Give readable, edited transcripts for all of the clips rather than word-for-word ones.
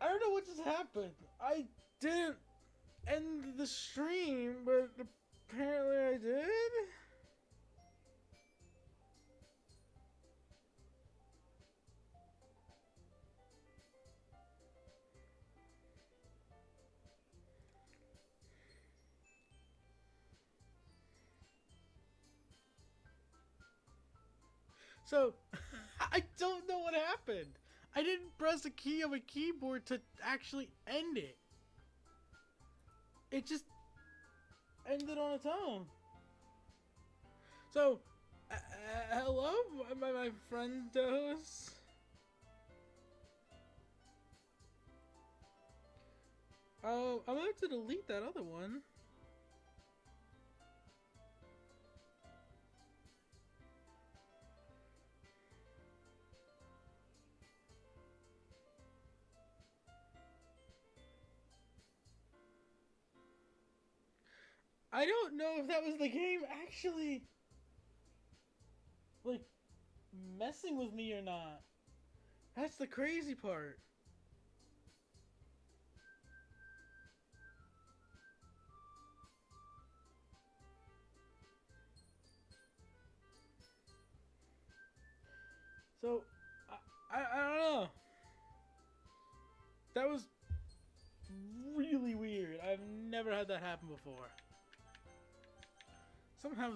I don't know what just happened. I didn't end the stream, but apparently I did. So, I don't know what happened. I didn't press the key on my keyboard to actually end it. It just ended on its own. So, hello, my friendos. Oh, I'm about to delete that other one. I don't know if that was the game actually, like, messing with me or not. That's the crazy part. So, I don't know. That was really weird. I've never had that happen before. Somehow...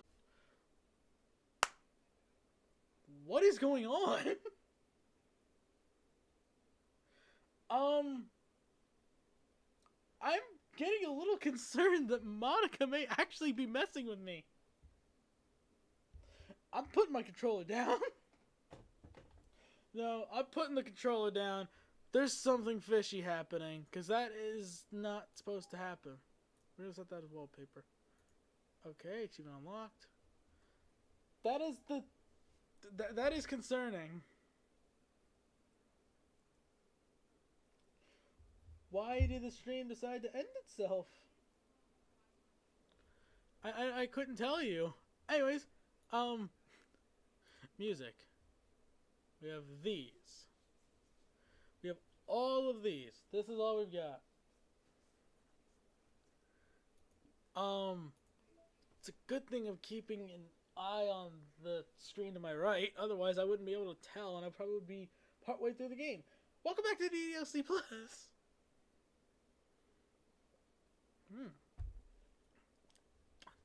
What is going on? I'm getting a little concerned that Monica may actually be messing with me. I'm putting my controller down. No, I'm putting the controller down. There's something fishy happening, because that is not supposed to happen. We're going to set that as wallpaper. Okay, achievement unlocked. That is the... that is concerning. Why did the stream decide to end itself? I couldn't tell you. Anyways, music. We have these. We have all of these. This is all we've got. It's a good thing of keeping an eye on the screen to my right. Otherwise, I wouldn't be able to tell, and I'd probably be partway through the game. Welcome back to DDLC Plus.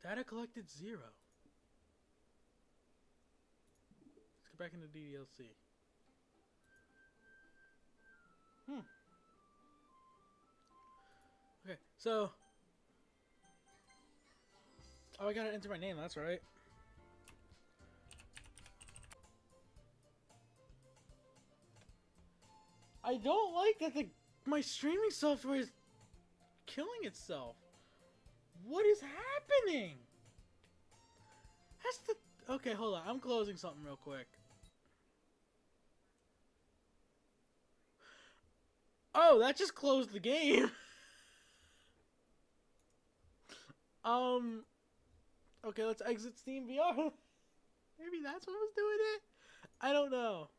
Data collected 0. Let's get back into DDLC. Okay, so... Oh, I gotta enter my name, that's right. I don't like that my streaming software is killing itself. What is happening? That's the... Okay, hold on. I'm closing something real quick. Oh, that just closed the game. Okay, let's exit Steam VR. Maybe that's what was doing it? I don't know.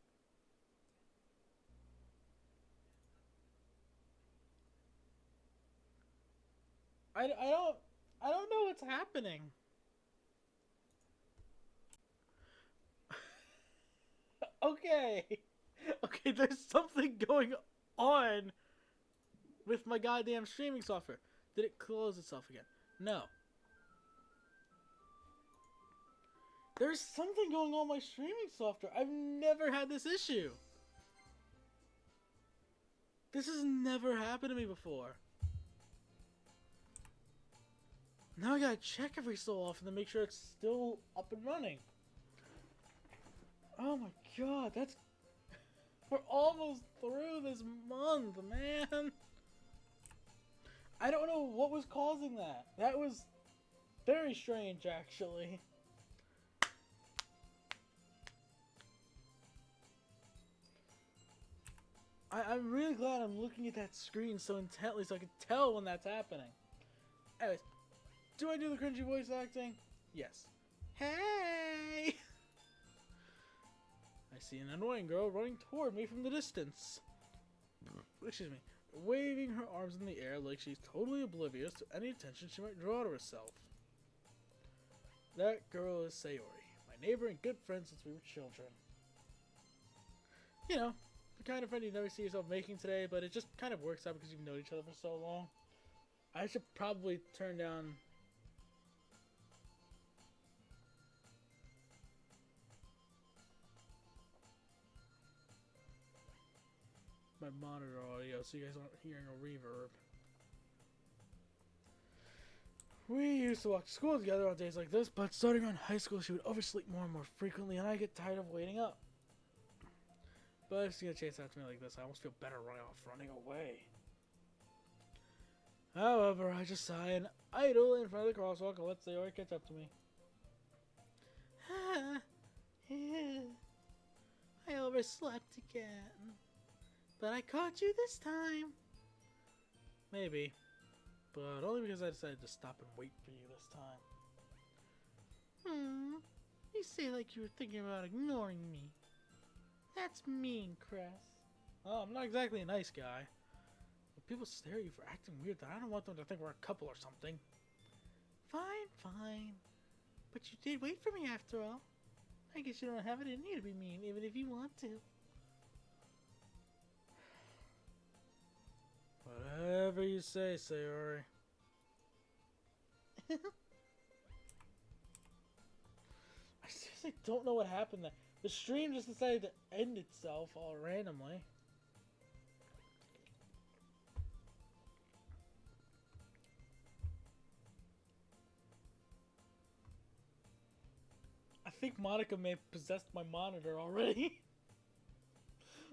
I don't know what's happening. Okay. Okay, there's something going on with my goddamn streaming software. Did it close itself again? No. There's something going on with my streaming software. I've never had this issue. This has never happened to me before. Now I gotta check every so often to make sure it's still up and running. Oh my god, that's... We're almost through this month, man. I don't know what was causing that. That was very strange, actually. I'm really glad I'm looking at that screen so intently so I can tell when that's happening. Anyways, do I do the cringy voice acting? Yes. Hey! I see an annoying girl running toward me from the distance. Excuse me. waving her arms in the air like she's totally oblivious to any attention she might draw to herself. That girl is Sayori, my neighbor and good friend since we were children. You know, the kind of friend you never see yourself making today, but it just kind of works out because you've known each other for so long. I should probably turn down my monitor audio so you guys aren't hearing a reverb. We used to walk to school together on days like this, but starting around high school she would oversleep more and more frequently and I get tired of waiting up. But if she's gonna chase after me like this, I almost feel better running away. However, I just sigh and idle in front of the crosswalk and let Sayori catch up to me. I overslept again. But I caught you this time. Maybe. But only because I decided to stop and wait for you this time. You say like you were thinking about ignoring me. That's mean, Cress. Oh, I'm not exactly a nice guy. When people stare at you for acting weird, then I don't want them to think we're a couple or something. Fine, fine. But you did wait for me after all. I guess you don't have it in you to be mean, even if you want to. Whatever you say, Sayori. I seriously don't know what happened there. The stream just decided to end itself all randomly. I think Monica may have possessed my monitor already.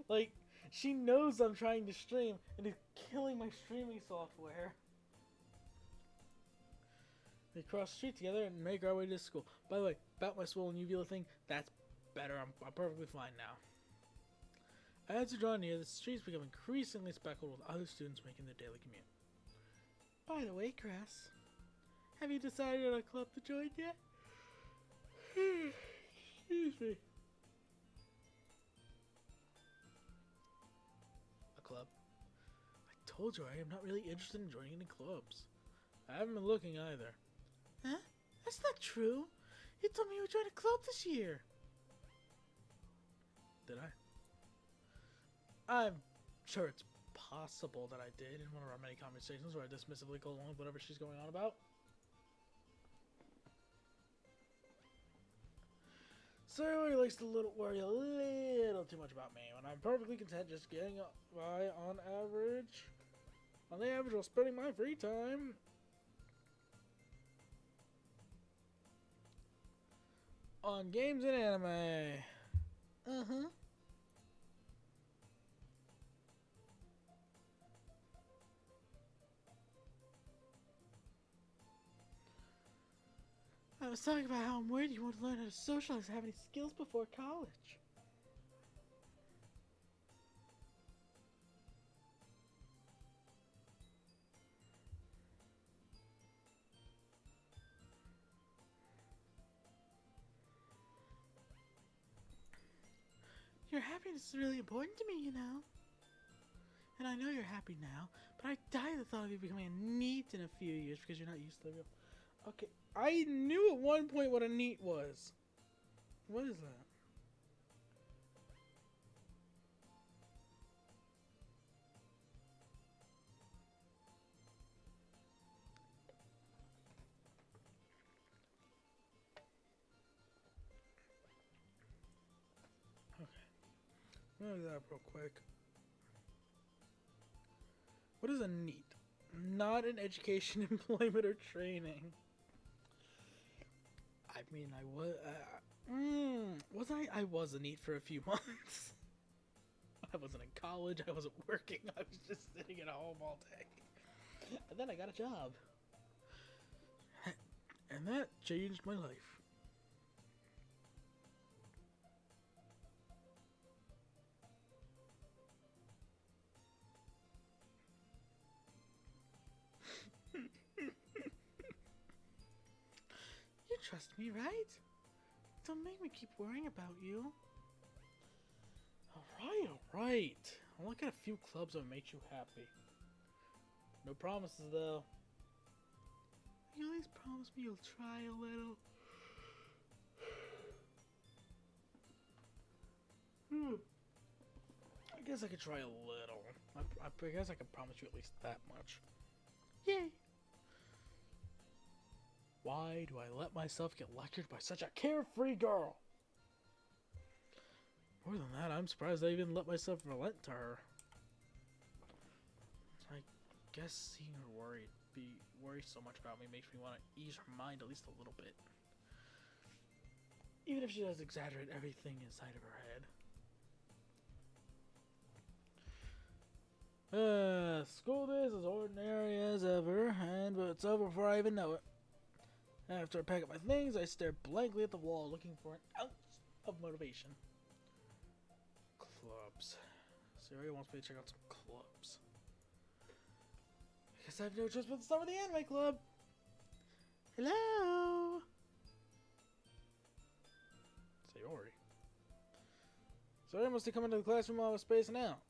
Like, she knows I'm trying to stream and is killing my streaming software. We cross the street together and make our way to school. By the way, about my swollen uvula thing, that's better. I'm perfectly fine now. As we draw near, the streets become increasingly speckled with other students making their daily commute. By the way, Crass, have you decided on a club to join yet? Excuse me. A club? I told you I am not really interested in joining any clubs. I haven't been looking either. Huh? That's not true. You told me you would join a club this year. Did I? I'm sure it's possible that I did in one of our many conversations where I dismissively go along with whatever she's going on about. Sayori likes to worry a little too much about me, and I'm perfectly content just getting by on average. On the average, while spending my free time. On games and anime. Uh-huh. I was talking about how I'm worried you won't learn how to socialize and have any skills before college. Your happiness is really important to me, you know. And I know you're happy now, but I die at the thought of you becoming a NEET in a few years because you're not used to the real... Okay, I knew at one point what a NEET was. What is that? Okay. Let me look that up real quick. What is a NEET? Not an education, employment, or training. I mean, I was a NEET for a few months. I wasn't in college, I wasn't working, I was just sitting at home all day. And then I got a job. And that changed my life. You trust me, right? Don't make me keep worrying about you. Alright. I'll look at a few clubs that make you happy. No promises, though. You at least promise me you'll try a little. I guess I could try a little. I guess I could promise you at least that much. Yay! Why do I let myself get lectured by such a carefree girl? More than that, I'm surprised I even let myself relent to her. I guess seeing her worry so much about me makes me want to ease her mind at least a little bit. Even if she does exaggerate everything inside of her head. School days as ordinary as ever, but it's over before I even know it. After I pack up my things, I stare blankly at the wall, looking for an ounce of motivation. Clubs. Saria wants me to check out some clubs. I guess I have no choice but to start with the anime club. Hello? Sayori. Saria must have come into the classroom while I was spacing out.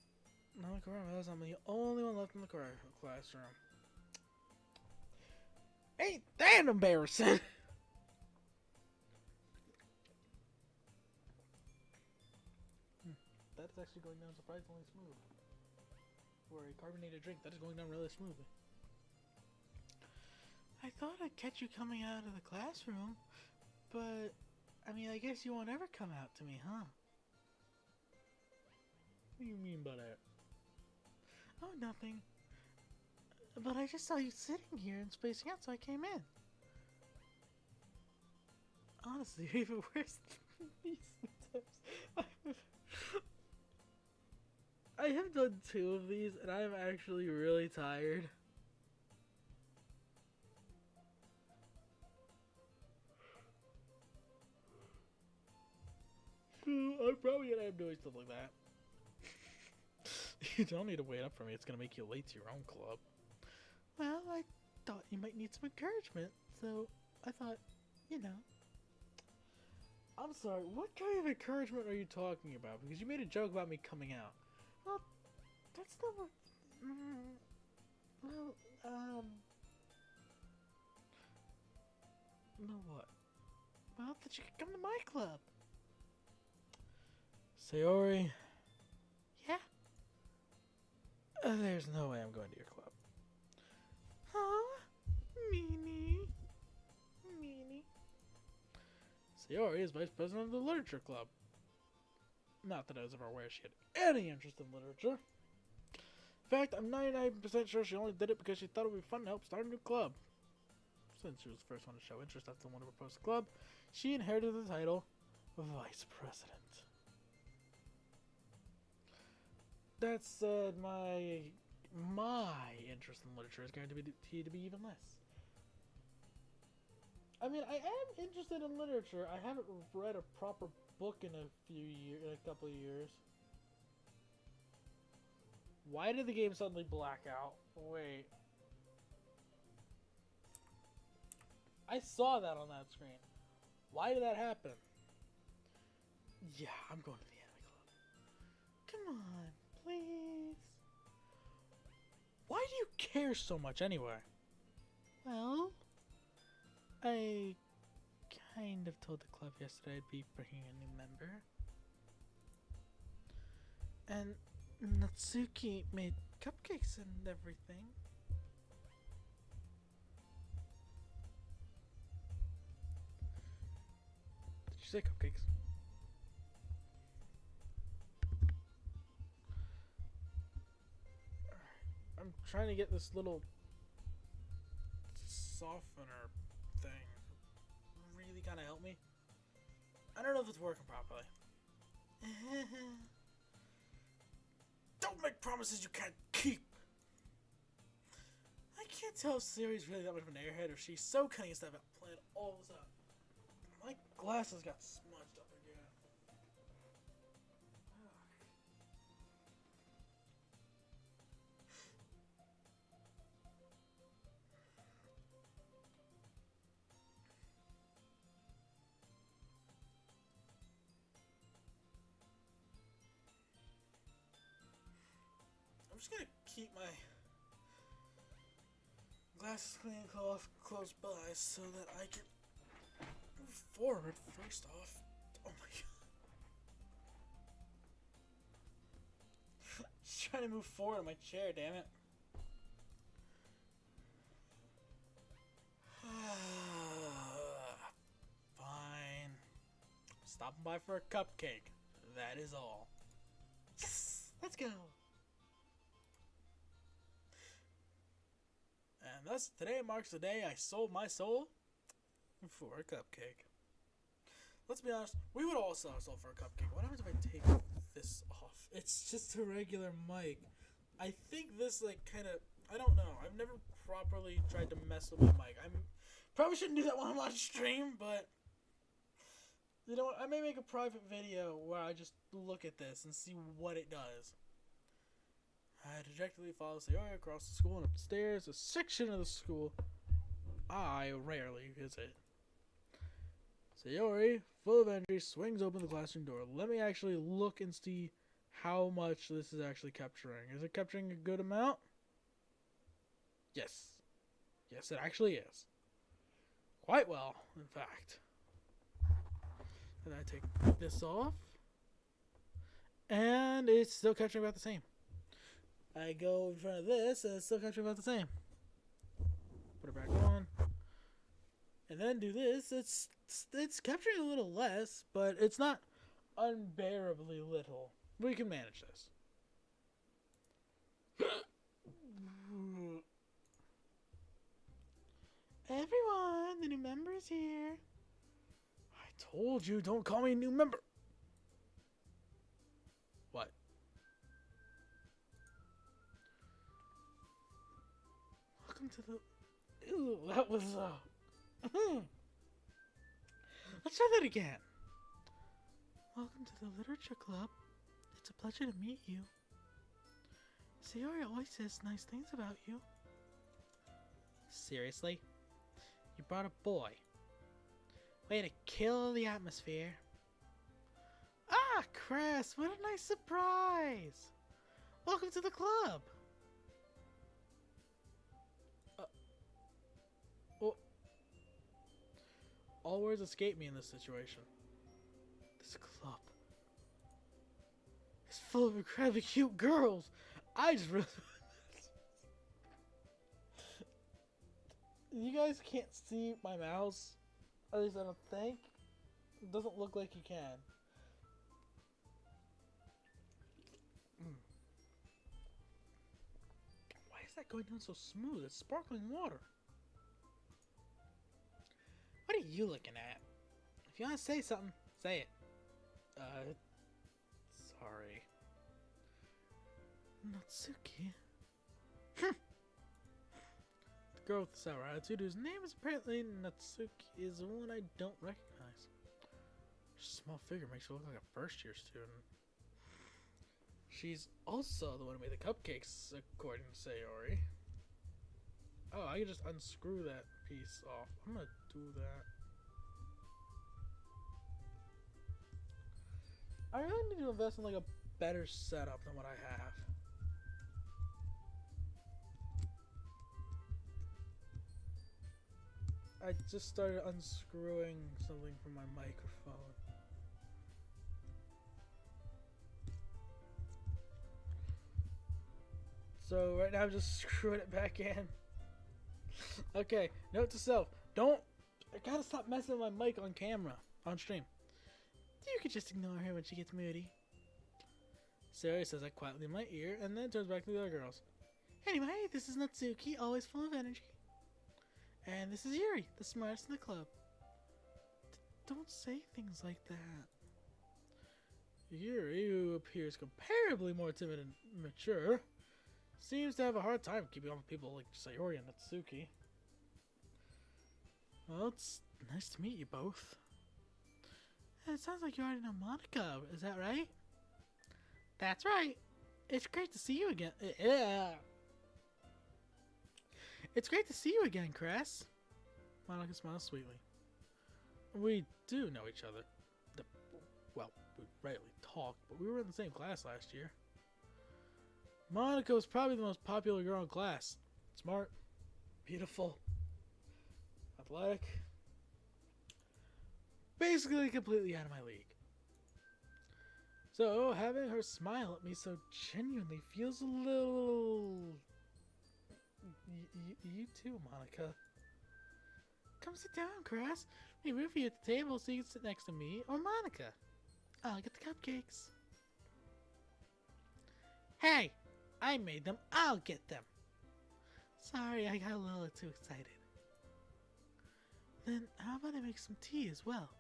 No, coronavirus, I'm the only one left in the classroom. Ain't that embarrassing? That is actually going down surprisingly smooth. For a carbonated drink, that is going down really smoothly. I thought I'd catch you coming out of the classroom, but, I mean, I guess you won't ever come out to me, huh? What do you mean by that? Oh, nothing. But I just saw you sitting here and spacing out, so I came in. Honestly, even worse than these attempts. I have done 2 of these, and I'm actually really tired. I'm probably gonna end up doing stuff like that. You don't need to wait up for me. It's gonna make you late to your own club. Well, I thought you might need some encouragement, so I thought, you know. I'm sorry, what kind of encouragement are you talking about? Because you made a joke about me coming out. Well, that's not what... No what? Well, that you could come to my club. Sayori? Yeah? There's no way I'm going to your club. Huh? Meanie. Sayori is vice president of the literature club. Not that I was ever aware she had any interest in literature. In fact, I'm 99% sure she only did it because she thought it would be fun to help start a new club. Since she was the first one to show interest after the one to propose the club, she inherited the title of vice president. That said, my interest in literature is going to be even less. I mean, I am interested in literature. I haven't read a proper book in a couple of years. Why did the game suddenly black out? Wait. I saw that on that screen. Why did that happen? Yeah, I'm going to the anime club. Come on, please. Why do you care so much anyway? Well, I kind of told the club yesterday I'd be bringing a new member. And Natsuki made cupcakes and everything. Did you say cupcakes? I'm trying to get this little softener thing really kind of help me. I don't know if it's working properly. Don't make promises you can't keep. I can't tell if Siri's really that much of an airhead or she's so cunning and stuff about playing all this out. My glasses got smudged up again. I'm just gonna keep my glasses clean close by so that I can move forward first off. Oh my god. Just trying to move forward in my chair, damn it. Fine. Stopping by for a cupcake. That is all. Yes! Let's go! And thus, today marks the day I sold my soul for a cupcake. Let's be honest, we would all sell our soul for a cupcake. What happens if I take this off? It's just a regular mic. I think this, like, kind of... I don't know. I've never properly tried to mess with my mic. Probably shouldn't do that when I'm on stream, but... You know what? I may make a private video where I just look at this and see what it does. I dejectedly follow Sayori across the school and upstairs, a section of the school I rarely visit. Sayori, full of energy, swings open the classroom door. Let me actually look and see how much this is actually capturing. Is it capturing a good amount? Yes. Yes, it actually is. Quite well, in fact. And I take this off. And it's still capturing about the same. I go in front of this and it's still capturing about the same. Put it back on. And then do this. It's capturing a little less, but it's not unbearably little. We can manage this. Everyone, the new member is here. I told you, don't call me a new member. What? Welcome to the... Ew, that was, Let's try that again. Welcome to the Literature Club. It's a pleasure to meet you. Sayori always says nice things about you. Seriously? You brought a boy. Way to kill the atmosphere. Ah, Chris, what a nice surprise. Welcome to the club. Well, all words escape me in this situation. This club is full of incredibly cute girls. I just really... You guys can't see my mouse. At least I don't think. It doesn't look like you can. Why is that going down so smooth? It's sparkling water. What are you looking at? If you want to say something, say it. Sorry. Natsuki. The girl with the sour attitude, whose name is apparently Natsuki, is the one I don't recognize. Her small figure makes her look like a first-year student. She's also the one who made the cupcakes, according to Sayori. Oh, I can just unscrew that piece off. I'm gonna do that. I really need to invest in like a better setup than what I have. I just started unscrewing something from my microphone. So right now I'm just screwing it back in. Okay, note to self. I gotta stop messing with my mic on camera, on stream. You could just ignore her when she gets moody. Sayori says that quietly in my ear and then turns back to the other girls. Anyway, this is Natsuki, always full of energy. And this is Yuri, the smartest in the club. Don't say things like that. Yuri, who appears comparably more timid and mature, seems to have a hard time keeping up with people like Sayori and Natsuki. Well, it's nice to meet you both. And it sounds like you already know Monica, is that right? That's right. It's great to see you again. Yeah. It's great to see you again, Chris. Monica smiles sweetly. We do know each other. Well, we rarely talk, but we were in the same class last year. Monica was probably the most popular girl in class. Smart, Beautiful. Athletic. Basically completely out of my league. So, having her smile at me so genuinely feels a little... You too, Monica. Come sit down, Crass. We move you at the table so you can sit next to me or Monica. I'll get the cupcakes. Hey! I made them. I'll get them. Sorry, I got a little too excited. Then how about I make some tea as well?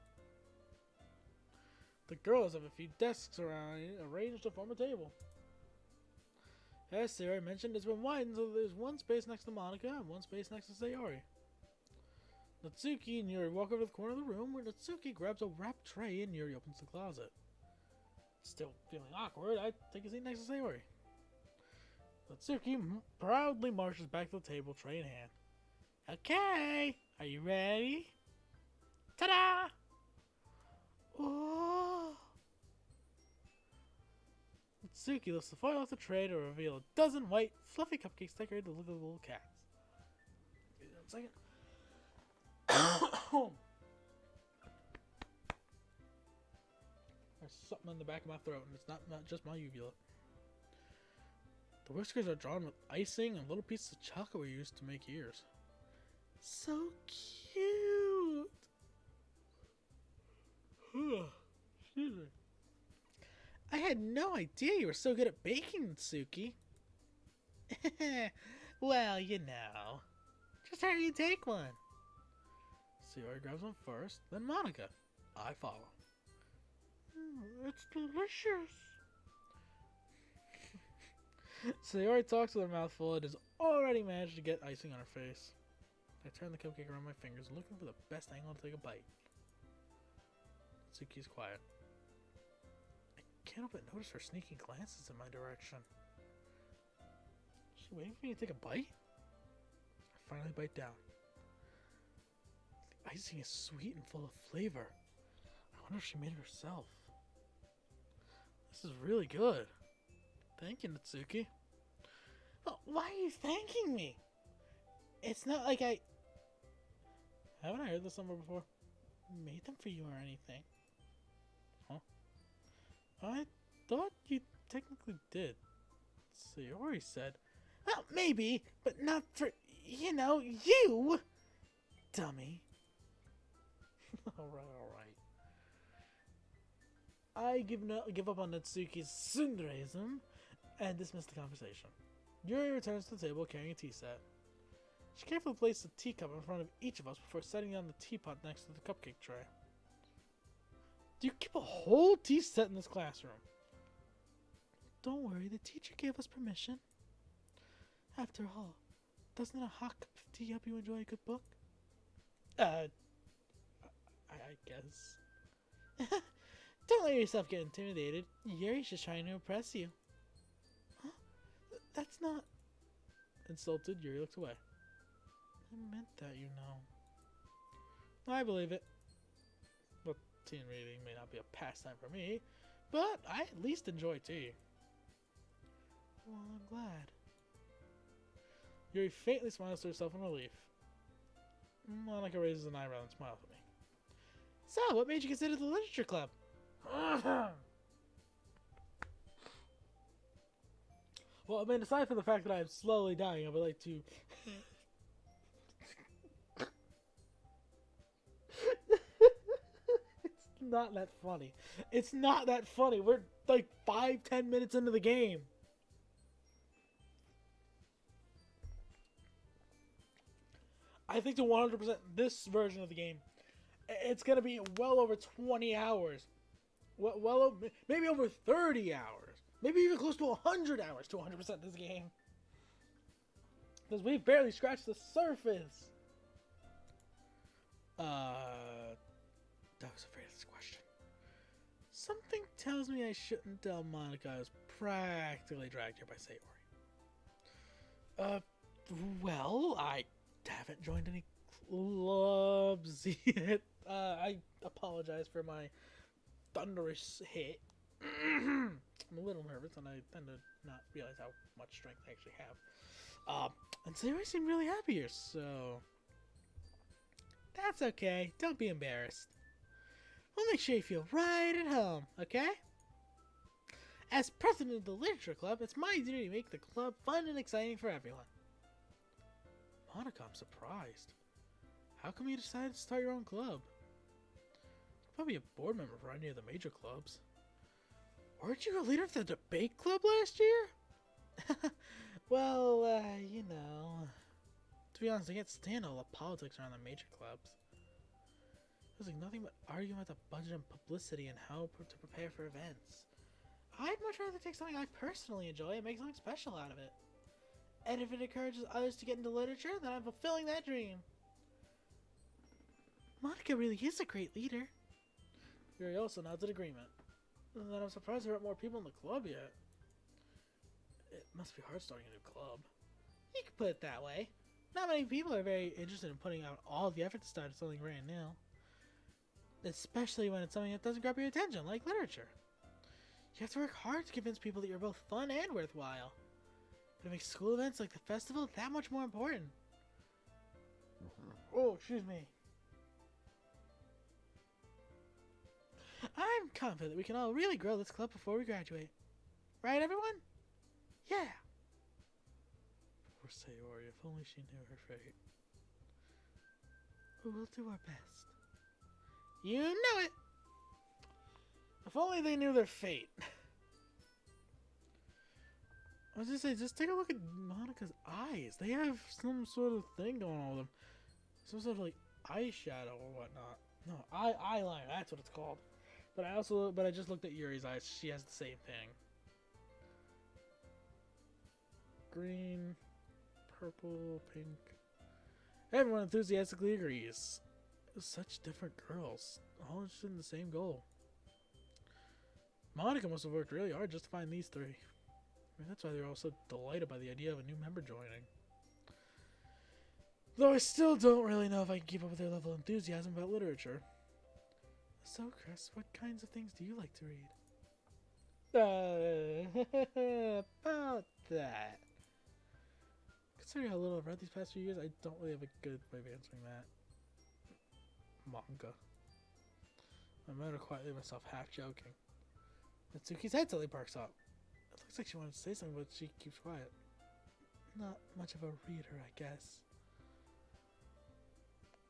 The girls have a few desks arranged to form a table. As Sarah mentioned, it's been widened so there's one space next to Monica and one space next to Sayori. Natsuki and Yuri walk over to the corner of the room where Natsuki grabs a wrapped tray and Yuri opens the closet. Still feeling awkward, I take a seat next to Sayori. Natsuki proudly marches back to the table, tray in hand. Okay, are you ready? Ta-da! Oh! Natsuki lifts the foil off the tray to reveal a dozen white, fluffy cupcakes decorated to look like little cats. Wait 1 second. There's something in the back of my throat, and it's not just my uvula. The whiskers are drawn with icing, and little pieces of chocolate were used to make ears. So cute! Excuse me. I had no idea you were so good at baking, Natsuki. Well, you know. Just hurry and take one. Sayori grabs one first, then Monica. I follow. It's delicious. Sayori talks with her mouth full and has already managed to get icing on her face. I turn the cupcake around my fingers, looking for the best angle to take a bite. Natsuki's quiet. I can't help but notice her sneaking glances in my direction. Is she waiting for me to take a bite? I finally bite down. The icing is sweet and full of flavor. I wonder if she made it herself. This is really good. Thank you, Natsuki. Well, why are you thanking me? It's not like I... Haven't I heard this somewhere before? Made them for you or anything. Huh? I thought you technically did. Sayori said. Well, maybe, but not for, you know, you! Dummy. Alright. I give up on Natsuki's tsundereism and dismiss the conversation. Yuri returns to the table carrying a tea set. She carefully places a teacup in front of each of us before setting down the teapot next to the cupcake tray. Do you keep a whole tea set in this classroom? Don't worry, the teacher gave us permission. After all, doesn't a hot cup of tea help you enjoy a good book? I guess. Don't let yourself get intimidated. Yuri's just trying to impress you. Huh? That's not... Insulted, Yuri looks away. I meant that, you know. I believe it. Well, tea and reading may not be a pastime for me, but I at least enjoy tea. Well, I'm glad. Yuri faintly smiles to herself in relief. Monica raises an eyebrow and smiles at me. So, what made you consider the literature club? Well, I mean, aside from the fact that I'm slowly dying, I would like to... It's not that funny. It's not that funny. We're like 5-10 minutes into the game. I think to 100% this version of the game, it's going to be well over 20 hours. Well, maybe over 30 hours. Maybe even close to 100 hours to 100% this game. Because we've barely scratched the surface. That was a very question. Something tells me I shouldn't tell Monica I was practically dragged here by Sayori. Well, I haven't joined any clubs yet. I apologize for my thunderous hit. I'm a little nervous and I tend to not realize how much strength I actually have. And so you seem really happy here, so... That's okay. Don't be embarrassed. We'll make sure you feel right at home, okay? As president of the Literature Club, it's my duty to make the club fun and exciting for everyone. Monica, I'm surprised. How come you decided to start your own club? You're probably a board member for any of the major clubs. Weren't you a leader of the debate club last year? Well, you know... To be honest, I can't stand all the politics around the major clubs. There's like nothing but arguing about the budget and publicity and how to prepare for events. I'd much rather take something I personally enjoy and make something special out of it. And if it encourages others to get into literature, then I'm fulfilling that dream. Monica really is a great leader. Yuri also nods in agreement. And then I'm surprised there aren't more people in the club yet. It must be hard starting a new club. You could put it that way. Not many people are very interested in putting out all the effort to start something brand new. Especially when it's something that doesn't grab your attention, like literature. You have to work hard to convince people that you're both fun and worthwhile. But it makes school events like the festival that much more important. Oh, excuse me. I'm confident that we can all really grow this club before we graduate. Right, everyone? Yeah! Poor Sayori, if only she knew her fate. We'll do our best. You know it! If only they knew their fate. I was just saying, just take a look at Monica's eyes. They have some sort of thing going on with them. Some sort of like eyeshadow or whatnot. No, eyeliner, that's what it's called. But I just looked at Yuri's eyes. She has the same thing. Green, purple, pink. Everyone enthusiastically agrees. Such different girls, all interested in the same goal. Monica must have worked really hard just to find these three. I mean, that's why they're all so delighted by the idea of a new member joining. Though I still don't really know if I can keep up with their level of enthusiasm about literature. So, Chris, what kinds of things do you like to read? About that. Considering how little I've read these past few years, I don't really have a good way of answering that. Manga. I mutter quietly myself, half joking. Natsuki's head suddenly perks up. It looks like she wanted to say something, but she keeps quiet. Not much of a reader, I guess.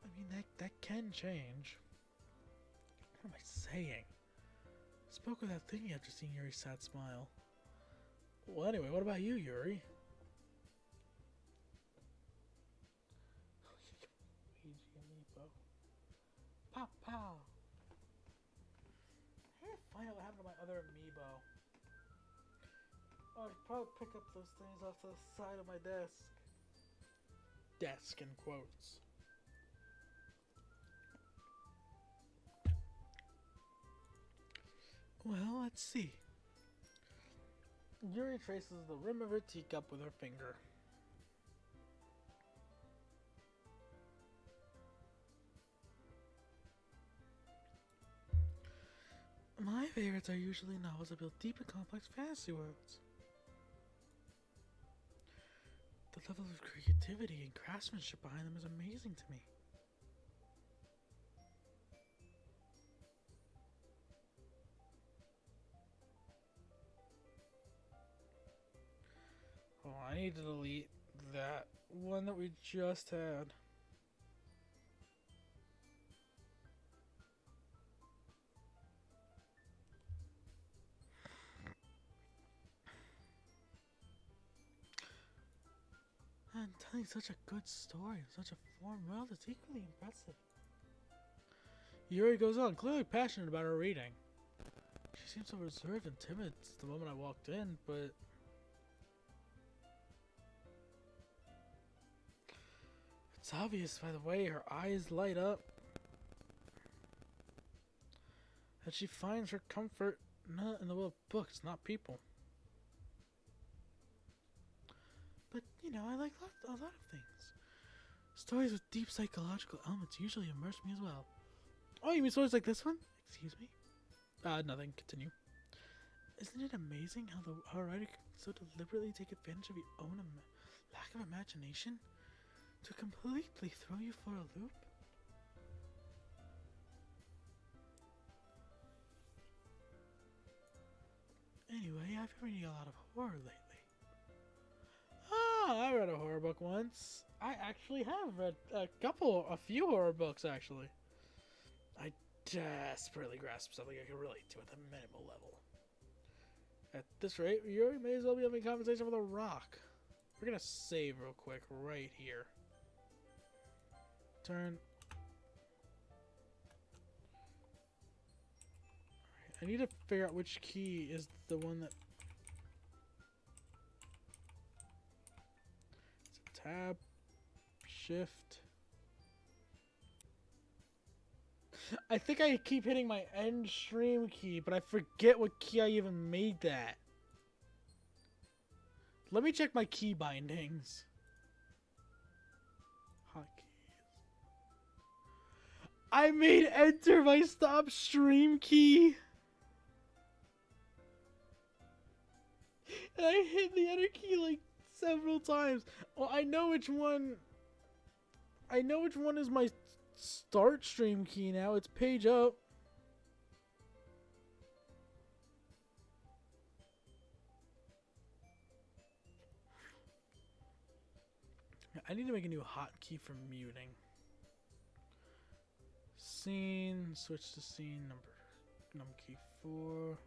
I mean, that can change. What am I saying? I spoke without thinking after seeing Yuri's sad smile. Well, anyway, what about you, Yuri? Pow pow! I need to find out what happened to my other amiibo. Oh, I should probably pick up those things off to the side of my desk. Desk in quotes. Well, let's see. Yuri traces the rim of her teacup with her finger. My favorites are usually novels that build deep and complex fantasy worlds. The level of creativity and craftsmanship behind them is amazing to me. Oh, I need to delete that one that we just had. And telling such a good story in such a foreign world is equally impressive. Yuri goes on, clearly passionate about her reading. She seemed so reserved and timid since the moment I walked in, but... It's obvious by the way her eyes light up that she finds her comfort not in the world of books, not people. But, you know, I like a lot of things. Stories with deep psychological elements usually immerse me as well. Oh, you mean stories like this one? Excuse me? Nothing. Continue. Isn't it amazing how a writer can so deliberately take advantage of your own lack of imagination to completely throw you for a loop? Anyway, I've been reading a lot of horror lately. Ah, I read a horror book once. I actually have read a few horror books actually. I desperately grasp something I can relate to at the minimal level. At this rate, you may as well be having a conversation with a rock. We're gonna save real quick right here. Turn. Alright, I need to figure out which key is the one that... It's a tab. Shift. I think I keep hitting my end stream key, but I forget what key I even made that. Let me check my key bindings. Hotkeys. I made enter my stop stream key. And I hit the enter key like several times. Well, I know which one. I know which one is my start stream key now. It's page up. I need to make a new hotkey for muting. Scene, switch to scene number key 4.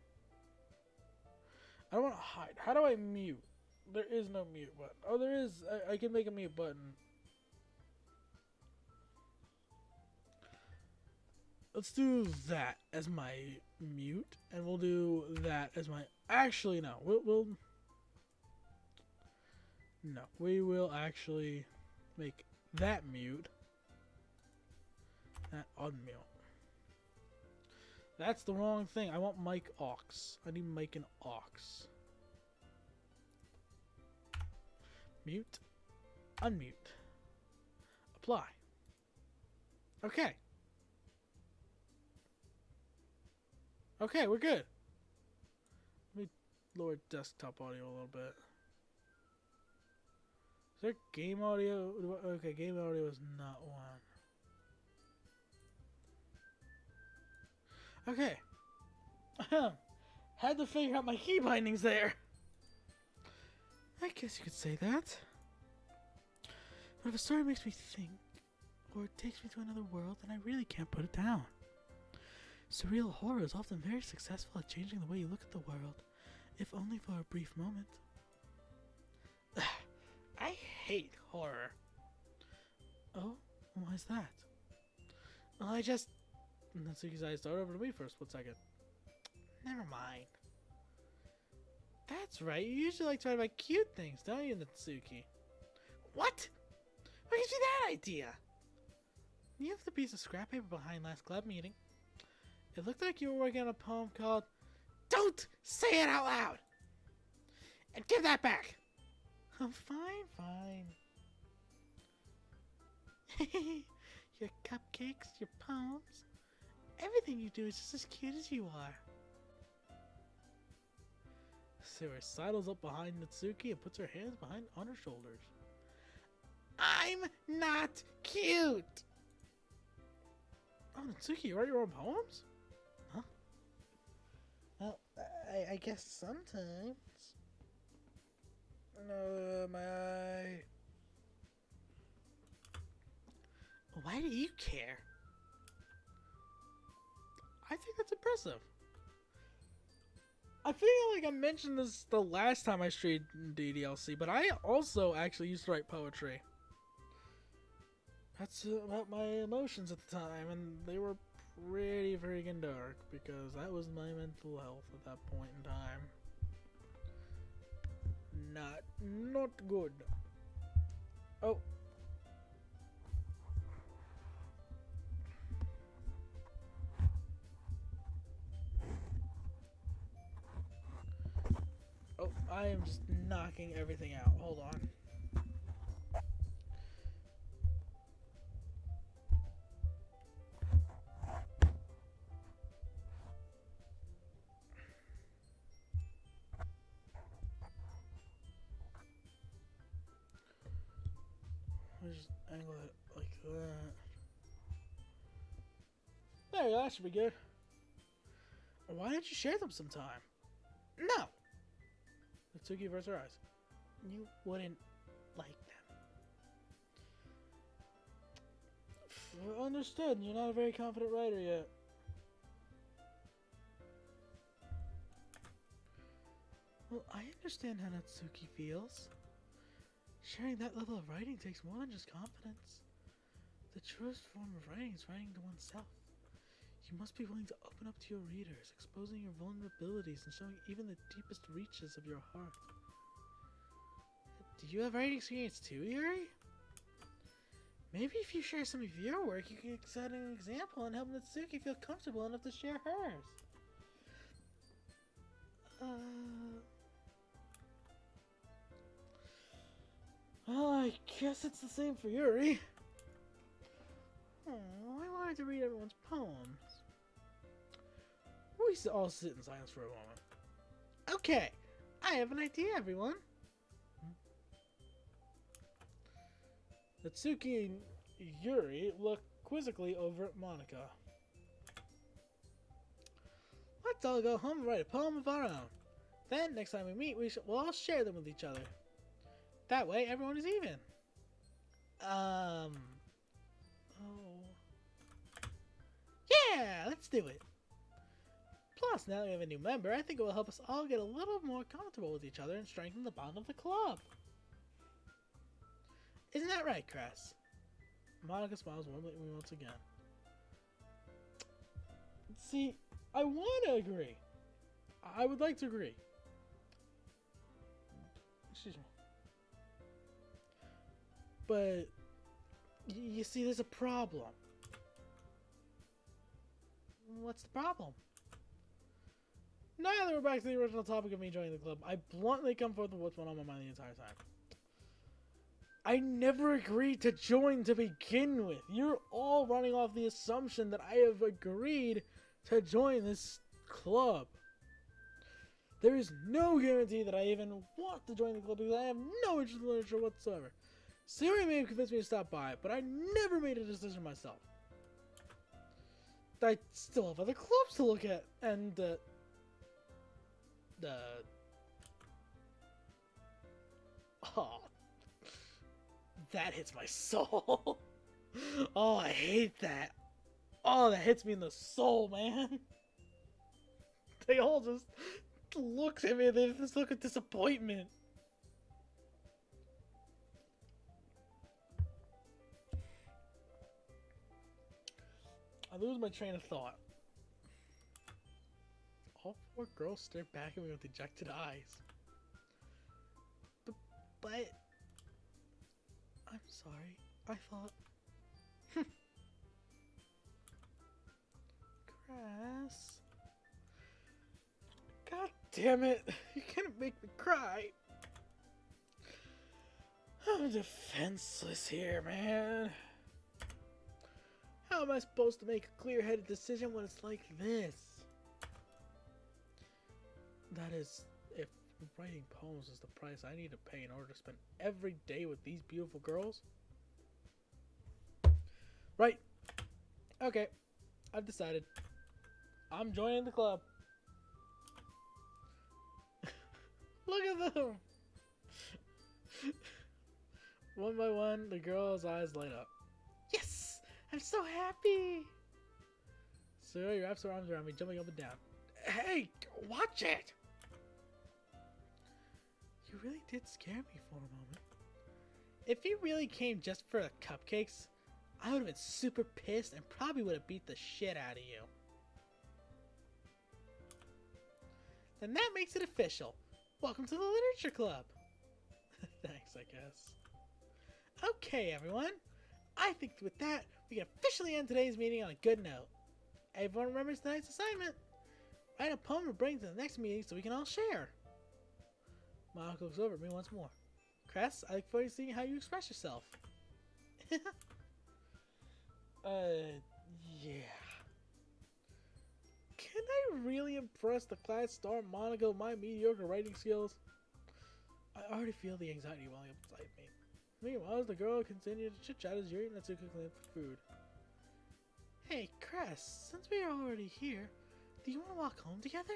I don't want to hide. How do I mute? There is no mute button. Oh, there is. I can make a mute button. Let's do that as my mute, and we'll do that as my... Actually, no. No, we will actually make that mute. That unmute. That's the wrong thing. I want mic aux. I need mic and aux. Mute. Unmute. Apply. Okay. Okay, we're good. Let me lower desktop audio a little bit. Is there game audio? Okay, game audio is not one. Okay. Had to figure out my key bindings there. I guess you could say that. But if a story makes me think, or it takes me to another world, then I really can't put it down. Surreal horror is often very successful at changing the way you look at the world, if only for a brief moment. I hate horror. Oh? Why's that? Well, I just... Natsuki's eyes start over to me for a split second. Never mind. That's right, you usually like to write about cute things, don't you, Natsuki? What? What gives you that idea? You have the piece of scrap paper behind last club meeting. It looked like you were working on a poem called Don't Say It Out Loud! And give that back! Oh, fine. Your cupcakes, your poems, everything you do is just as cute as you are. Sarah sidles up behind Natsuki and puts her hands on her shoulders. I'm not cute! Oh, Natsuki, you write your own poems? Huh? Well, I guess sometimes. No, my eye. Why do you care? I think that's impressive. I feel like I mentioned this the last time I streamed DDLC, but I also actually used to write poetry. That's about my emotions at the time, and they were pretty freaking dark because that was my mental health at that point in time. Not good. Oh. Oh, I am just knocking everything out. Hold on. Angle it like that. There you go, that should be good. Why didn't you share them sometime? No! Natsuki versus her eyes. You wouldn't like them. Understood, you're not a very confident writer yet. Well, I understand how Natsuki feels. Sharing that level of writing takes more than just confidence. The truest form of writing is writing to oneself. You must be willing to open up to your readers, exposing your vulnerabilities and showing even the deepest reaches of your heart. Do you have writing experience too, Yuri? Maybe if you share some of your work, you can set an example and help Natsuki feel comfortable enough to share hers. Well, I guess it's the same for Yuri. Oh, I wanted to read everyone's poems. We all sit in silence for a moment. Okay, I have an idea, everyone. Natsuki and Yuri look quizzically over at Monica. Let's all go home and write a poem of our own. Then, next time we meet, we'll all share them with each other. That way, everyone is even. Oh. Yeah, let's do it. Plus, now that we have a new member, I think it will help us all get a little more comfortable with each other and strengthen the bond of the club. Isn't that right, Cress? Monica smiles warmly at me once again. See, I want to agree. I would like to agree. Excuse me. But, you see, there's a problem. What's the problem? Now that we're back to the original topic of me joining the club, I bluntly come forth with what's been on my mind the entire time. I never agreed to join to begin with. You're all running off the assumption that I have agreed to join this club. There is no guarantee that I even want to join the club because I have no interest in literature whatsoever. Siri may have convinced me to stop by, but I never made a decision myself. I still have other clubs to look at, and oh, that hits my soul. Oh, I hate that. Oh, that hits me in the soul, man. They all just look at me, they just look at disappointment. I lose my train of thought. All four girls stare back at me with dejected eyes. But I'm sorry. I thought. Crass. God damn it! You can't make me cry. I'm defenseless here, man. How am I supposed to make a clear-headed decision when it's like this? That is, if writing poems is the price I need to pay in order to spend every day with these beautiful girls. Right. Okay. I've decided. I'm joining the club. Look at them! One by one, the girl's eyes light up. Yes! I'm so happy! Sarah wraps her arms around me, jumping up and down. Hey! Watch it! You really did scare me for a moment. If you really came just for the cupcakes, I would have been super pissed and probably would have beat the shit out of you. Then that makes it official. Welcome to the Literature Club. Thanks, I guess. Okay, everyone. I think with that, we can officially end today's meeting on a good note. Everyone remembers tonight's assignment. Write a poem to bring to the next meeting so we can all share. Monica looks over at me once more. Cress, I look forward to seeing how you express yourself. Yeah. Can I really impress the class star Monica with my mediocre writing skills? I already feel the anxiety welling up inside me. Meanwhile, the girl continued to chit-chat as Yuri and Natsuki cleaned up the food. Hey, Cress, since we are already here, do you want to walk home together?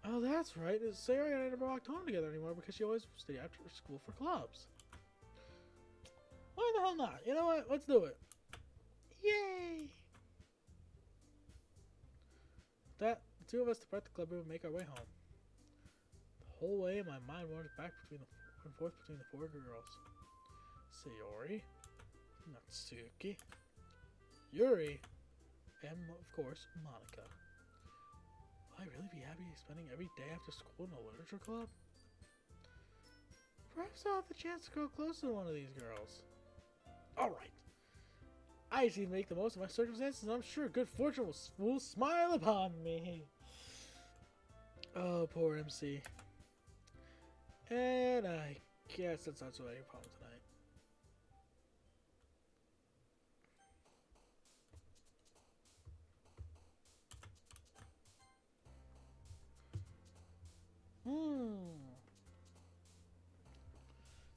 Oh, that's right. Sayori and I never walked home together anymore because she always stayed after school for clubs. Why the hell not? You know what? Let's do it. Yay! That, the two of us depart the club room and make our way home. The whole way, my mind wanders back and forth between the four girls. Sayori, Natsuki, Yuri, and, of course, Monica. Will I really be happy spending every day after school in a literature club? Perhaps I'll have the chance to grow close to one of these girls. Alright. I just need to make the most of my circumstances, and I'm sure good fortune will smile upon me. Oh, poor MC. And I guess that's not so any problem tonight.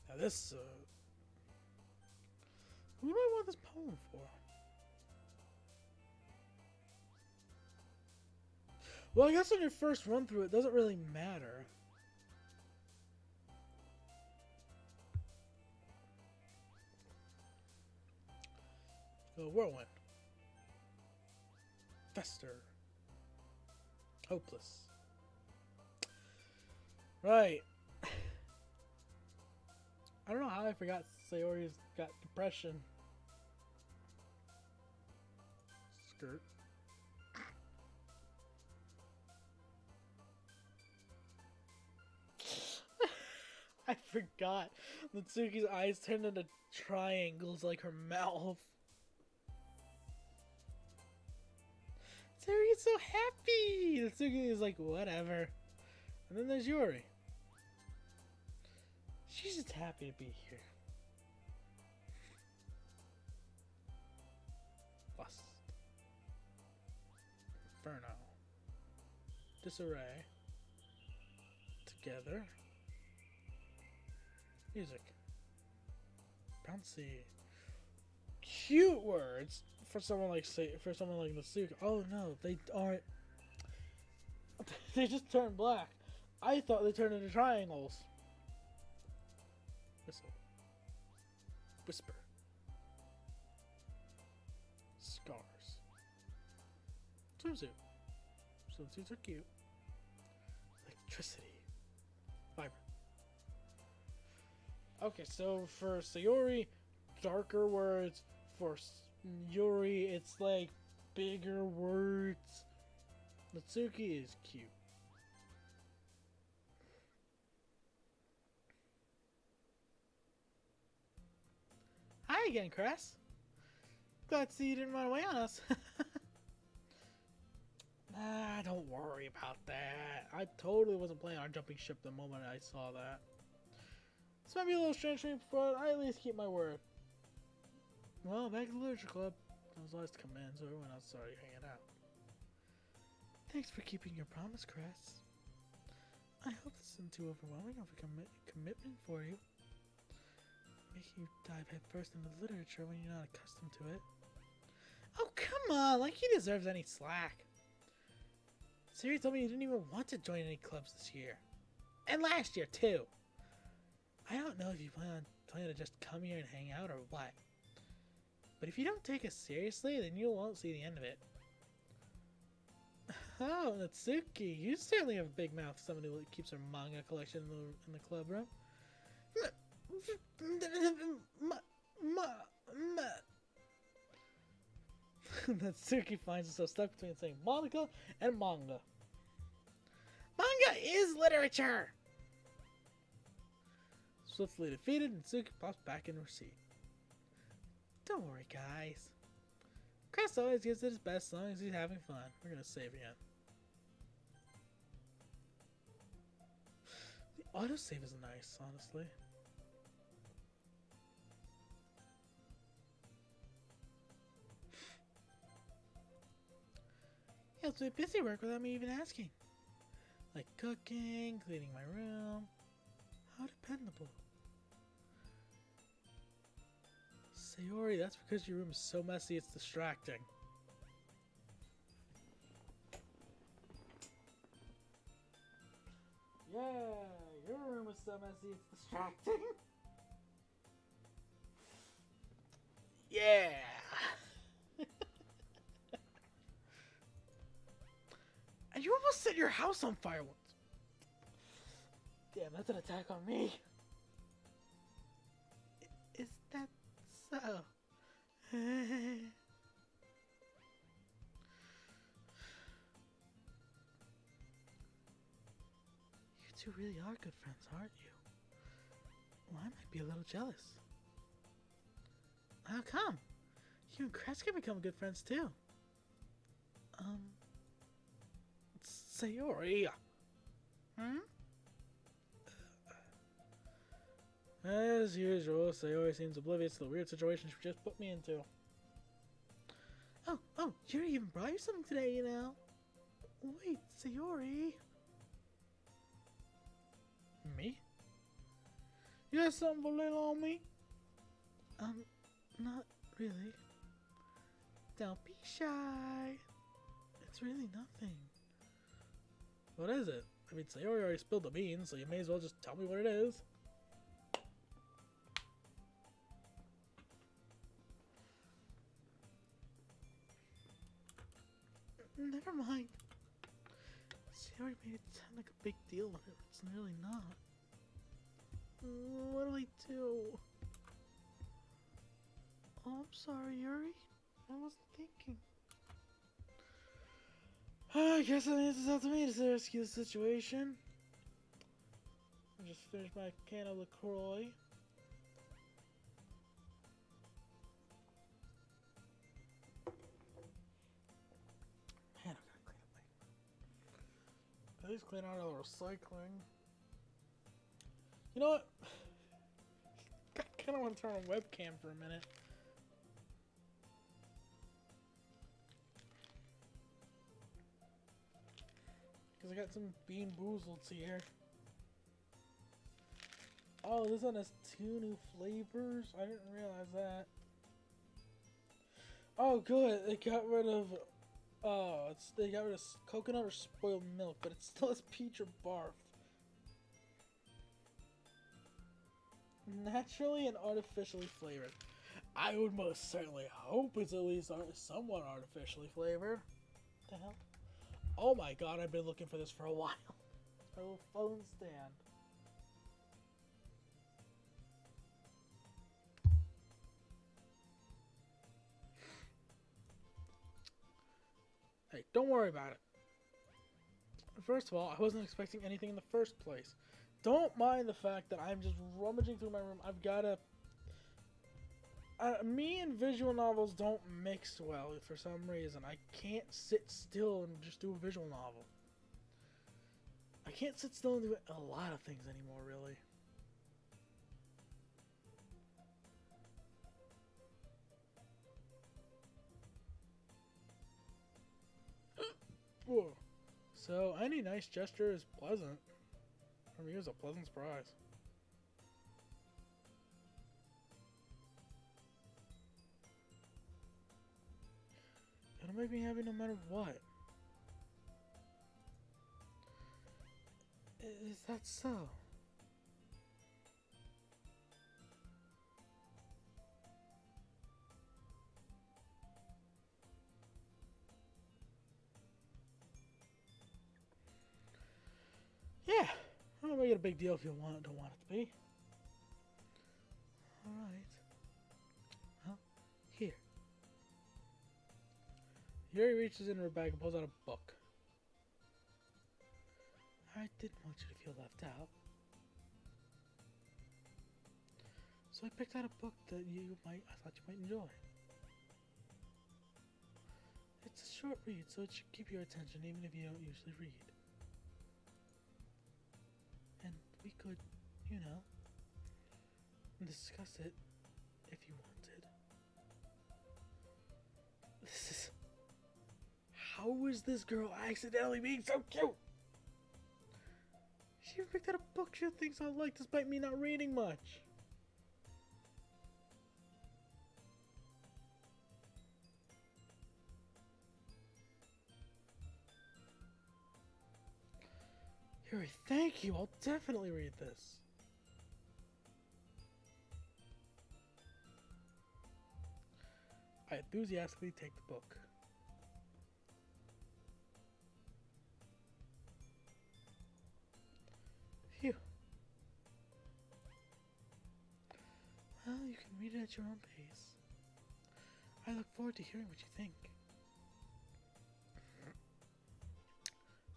Now this, who do I want this poem for? Well, I guess on your first run through, it doesn't really matter. Go Whirlwind. Fester. Hopeless. Right. I don't know how I forgot Sayori's got depression. Skirt. I forgot. Natsuki's eyes turned into triangles like her mouth. Sayori's so happy! Natsuki is like, whatever. And then there's Yuri. She's just happy to be here. Lust. Inferno. Disarray. Together. Music. Bouncy. Cute words for someone like Natsuki. Oh no, they aren't. They just turned black. I thought they turned into triangles. Whistle. Whisper. Scars. Swimsuit. Swimsuits are cute. Electricity. Vibrant. Okay, so for Sayori, darker words. For Yuri, it's like bigger words. Natsuki is cute. Hi again, Cress. Glad to see you didn't run away on us. Nah, don't worry about that. I totally wasn't planning on jumping ship the moment I saw that. This might be a little strange, but I at least keep my word. Well, back to the Literature Club. I was last to come in, so everyone else is already hanging out. Thanks for keeping your promise, Cress. I hope this isn't too overwhelming of a commitment for you. Making you dive headfirst into literature when you're not accustomed to it. Oh, come on! Like he deserves any slack. Siri told me you didn't even want to join any clubs this year. And last year, too. I don't know if you plan to just come here and hang out or what. But if you don't take us seriously, then you won't see the end of it. Oh, Natsuki, you certainly have a big mouth for someone who keeps her manga collection in the club room. Natsuki finds herself stuck between saying Monica and manga. Manga is literature! Swiftly defeated, Natsuki pops back in her seat. Don't worry, guys. Cress always gives it his best as long as he's having fun. We're gonna save again. The autosave is nice, honestly. He helps me busy work without me even asking. Like cooking, cleaning my room. How dependable. That's because your room is so messy it's distracting. Yeah, your room is so messy it's distracting. Yeah. And you almost set your house on fire once. Damn, that's an attack on me. Is that so? You two really are good friends, aren't you? Well, I might be a little jealous. How come? You and Crest can become good friends too. Sayori. Hmm? As usual, Sayori seems oblivious to the weird situation she just put me into. Oh, Yuri even brought you something today, you know. Wait, Sayori. Me? You got something for little on me? Not really. Don't be shy. It's really nothing. What is it? I mean, Sayori already spilled the beans, so you may as well just tell me what it is. Never mind. Sayori made it sound like a big deal when it's really not. What do I do? Oh, I'm sorry, Yuri. I wasn't thinking. I guess it's up to me to rescue the situation. I just finished my can of LaCroix. Man, I gotta clean up my... At least clean out all the recycling. You know what? I kinda wanna turn on webcam for a minute. Because I got some Bean Boozleds here. Oh, this one has 2 new flavors? I didn't realize that. Oh, good. They got rid of... they got rid of coconut or spoiled milk, but it still has peach or barf. Naturally and artificially flavored. I would most certainly hope it's at least somewhat artificially flavored. What the hell? Oh my god, I've been looking for this for a while. A little phone stand. Hey, don't worry about it. First of all, I wasn't expecting anything in the first place. Don't mind the fact that I'm just rummaging through my room. I've got to... me and visual novels don't mix well for some reason. I can't sit still and just do a visual novel. I can't sit still and do a lot of things anymore, really. Whoa. So, any nice gesture is pleasant. For me, it was a pleasant surprise. It'll make me happy no matter what. Is that so? Yeah, I'll make it a big deal if you don't want it to be. Alright. Well, here. Yuri reaches into her bag and pulls out a book. I didn't want you to feel left out. So I picked out a book that I thought you might enjoy. It's a short read, so it should keep your attention even if you don't usually read. And we could, you know, discuss it if you wanted. This is... How is this girl accidentally being so cute? She even picked out a book she thinks I'll like despite me not reading much. Yuri, thank you. I'll definitely read this. I enthusiastically take the book. Phew. Well, you can read it at your own pace. I look forward to hearing what you think.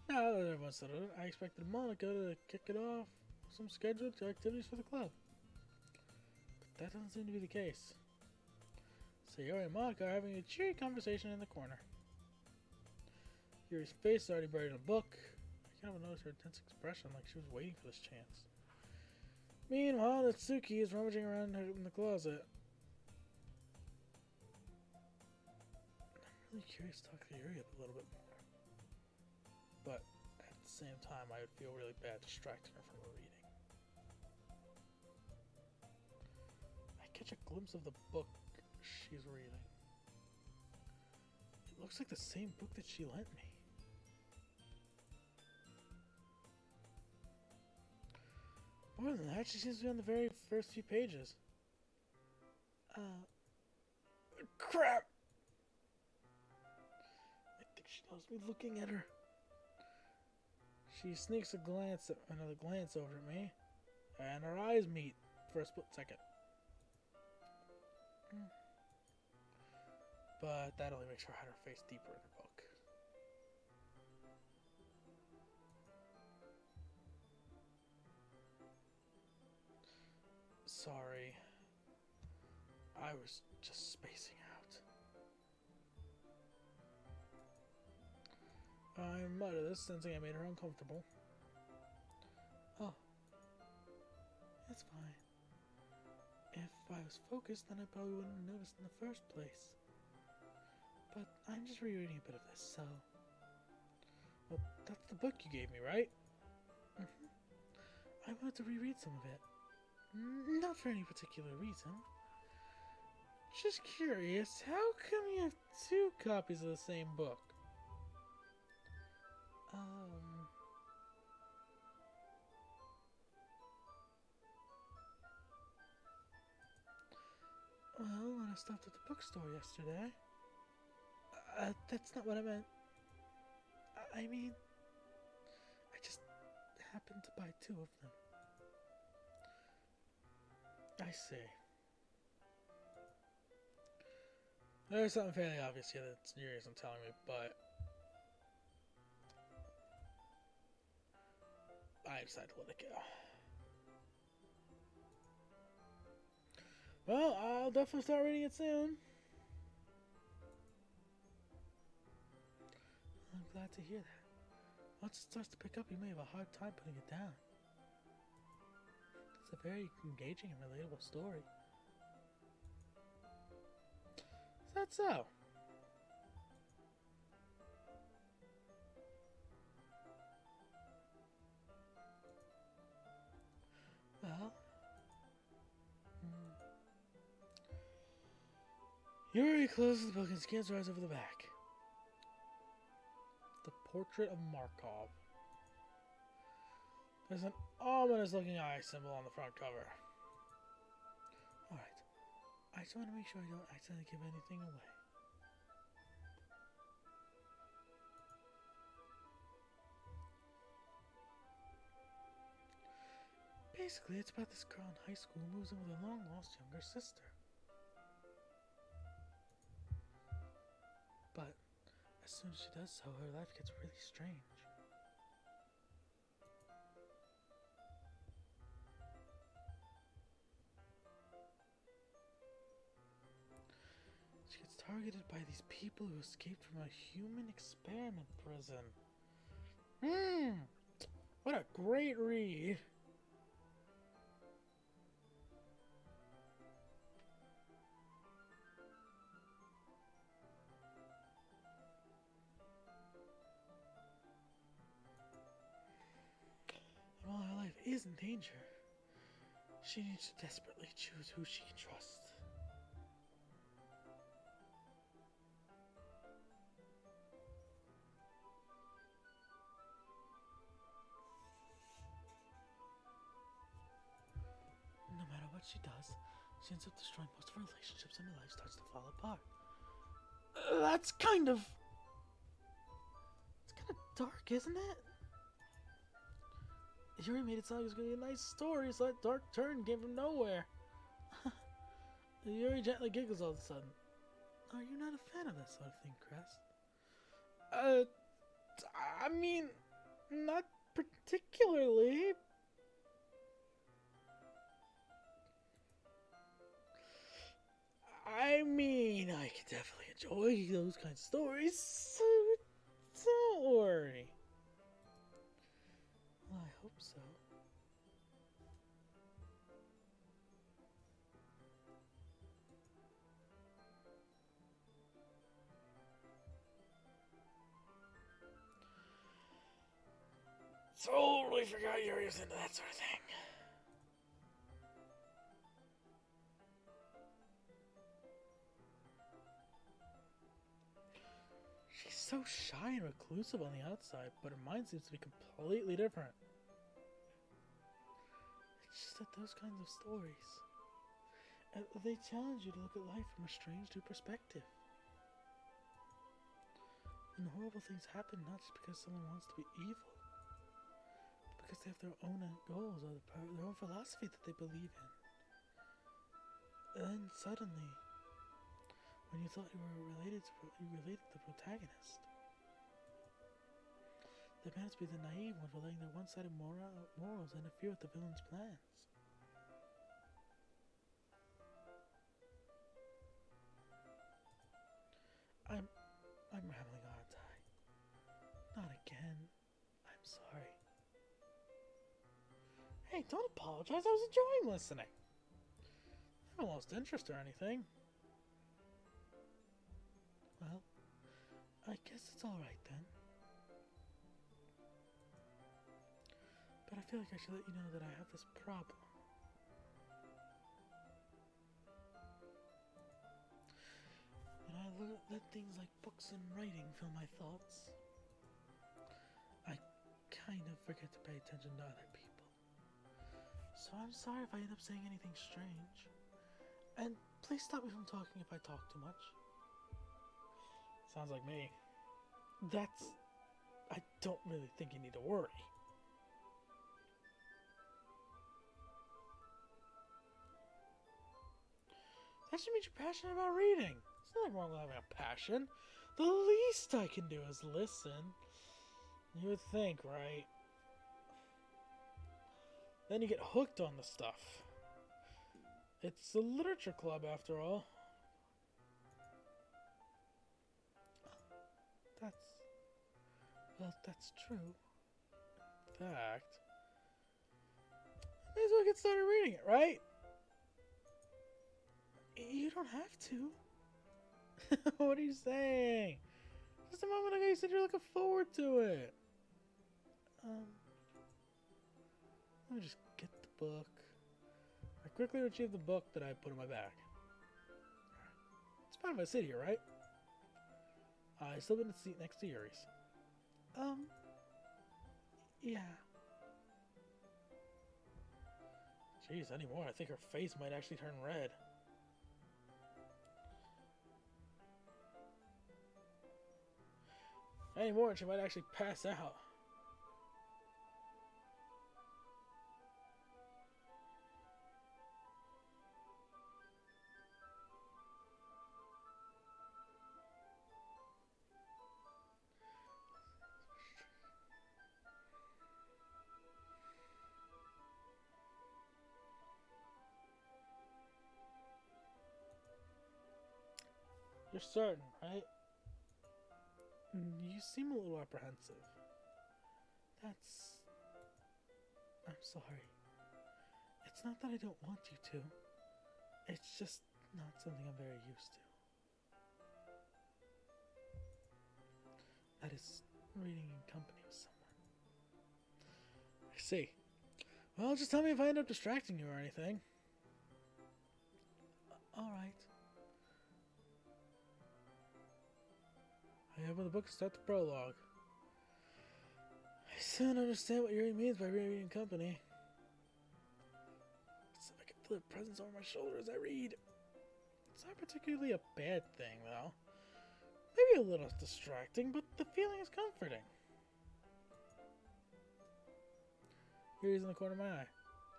Now that everyone's settled, I expected Monica to kick it off with some scheduled activities for the club. But that doesn't seem to be the case. Sayori and Monica are having a cheery conversation in the corner. Yuri's face is already buried in a book. I can't even notice her intense expression, like she was waiting for this chance. Meanwhile, Natsuki is rummaging around in the closet. I'm really curious to talk to Yuri a little bit more. But at the same time, I would feel really bad distracting her from her reading. I catch a glimpse of the book she's reading. It looks like the same book that she lent me. More than that, she seems to be on the very first few pages. Crap! I think she knows me looking at her. She sneaks another glance over at me, and our eyes meet for a split second. But that only makes her hide her face deeper in her book. Sorry. I was just spacing out. I muttered this, sensing I made her uncomfortable. Oh. It's fine. If I was focused, then I probably wouldn't have noticed in the first place. But I'm just rereading a bit of this, so... Well, that's the book you gave me, right? I wanted to reread some of it. Not for any particular reason. Just curious, how come you have 2 copies of the same book? Well, when I stopped at the bookstore yesterday... that's not what I meant. I mean... I just happened to buy 2 of them. I see. There's something fairly obvious here that Yuri isn't telling me, but... I decided to let it go. Well, I'll definitely start reading it soon. I'm glad to hear that. Once it starts to pick up, you may have a hard time putting it down. It's a very engaging and relatable story. Is that so? Well... Yuri closes the book and scans her eyes over the back. The portrait of Markov. There's an ominous looking eye symbol on the front cover. Alright. I just want to make sure I don't accidentally give anything away. Basically, it's about this girl in high school who moves in with a long-lost younger sister. But as soon as she does so, her life gets really strange. She gets targeted by these people who escaped from a human experiment prison. What a great read. And while her life is in danger, she needs to desperately choose who she can trust. what she does, she ends up destroying most of her relationships and her life starts to fall apart. That's kind of... It's kind of dark, isn't it? Yuri made it sound like it was going to be a nice story, so that dark turn came from nowhere. Yuri gently giggles all of a sudden. Are you not a fan of that sort of thing, Crest? I mean, not particularly. I mean, I can definitely enjoy those kinds of stories, so don't worry. Well, I hope so. Totally forgot Yuri was into that sort of thing. She's so shy and reclusive on the outside, but her mind seems to be completely different. It's just that those kinds of stories, they challenge you to look at life from a strange new perspective. And horrible things happen not just because someone wants to be evil, but because they have their own goals or their own philosophy that they believe in. And then suddenly, when you thought you related to the protagonist, they managed to be the naive one for letting their one-sided morals interfere with the villain's plans. I'm rambling on, Ty. Not again. I'm sorry. Hey, don't apologize. I was enjoying listening. I haven't lost interest or anything. Well, I guess it's alright then. But I feel like I should let you know that I have this problem. When I let things like books and writing fill my thoughts, I kind of forget to pay attention to other people. So I'm sorry if I end up saying anything strange. And please stop me from talking if I talk too much. Sounds like me. I don't really think you need to worry. That should mean you're passionate about reading. There's nothing wrong with having a passion. The least I can do is listen. You would think, right? Then you get hooked on the stuff. It's a literature club, after all. That's true. In fact, may as well get started reading it, right? You don't have to. What are you saying? Just a moment ago you said you're looking forward to it. Let me just get the book. I quickly retrieved the book that I put in my bag. It's fine if I sit here, right? I still in the seat next to Yuri's. Yeah. Jeez, anymore, I think her face might actually turn red. Anymore, she might actually pass out. You're certain, right? You seem a little apprehensive. I'm sorry. It's not that I don't want you to. It's just not something I'm very used to. That is reading in company with someone. I see. Well, just tell me if I end up distracting you or anything. Alright. I open the book and start the prologue. I still don't understand what Yuri means by reading company. Let's see if I can feel their presence over my shoulder as I read. It's not particularly a bad thing, though. Maybe a little distracting, but the feeling is comforting. Yuri's in the corner of my eye.